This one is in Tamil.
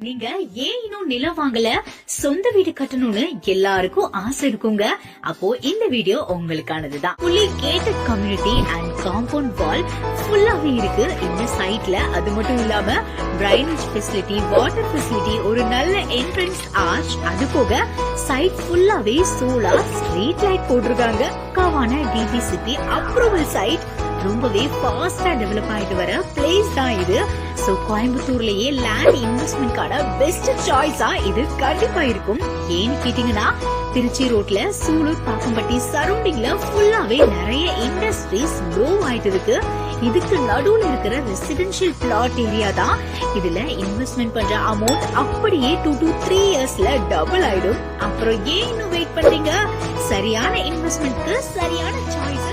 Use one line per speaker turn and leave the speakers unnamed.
நீங்க ஏன் இன்னும் நிலம் வாங்கல, சொந்த வீடு கட்டணும்னு எல்லாருக்கும் ஆசை இருக்குங்க. அப்போ இந்த வீடியோ உங்களுக்கானதுதான். Fully gated community and compound wall ஃபுல்லாவே இருக்கு இந்த சைட்ல. அது மட்டும் இல்லாம டிரைனேஜ் ஃபெசிலிட்டி, வாட்டர் ஃபெசிலிட்டி, ஒரு நல்ல என்ட்ரன்ஸ் ஆர்ச், அது போக சைட் ஃபுல்லாவே சோலார் ஸ்ட்ரீட் லைட் போட்டிருக்காங்க. பக்காவான டிபிசிபி அப்ரூவல் சைட், ரொம்பவே ஃபாஸ்டா டெவலப் ஆயிட்டு வர பிளேஸ் தான் இது. சோ கோயம்புத்தூர்லயே லேண்ட் இன்வெஸ்ட்மெண்ட்கான பெஸ்ட் சாய்ஸா இது கண்டிப்பா இருக்கும். ஏன்னு கேட்டீங்கன்னா, திருச்சி ரோட்ல சூலூர், பாக்கம்பட்டி சரௌண்டிங்ல ஃபுல்லாவே நிறைய இண்டஸ்ட்ரீஸ் க்ரோ ஆயிட்டு இருக்கு. இதுக்கு நடுவுல இருக்கிற ரெசிடென்ஷியல் பிளாட் ஏரியா தான். இதுல இன்வெஸ்ட்மெண்ட் பண்ற அமௌண்ட் அப்படியே 2 to 3 இயர்ஸ்ல டபுள் ஆயிடும். அப்புறம் ஏன் இன்னும் வெயிட் பண்றீங்க? சரியான இன்வெஸ்ட்மெண்ட்க்கு சரியான சாய்ஸ்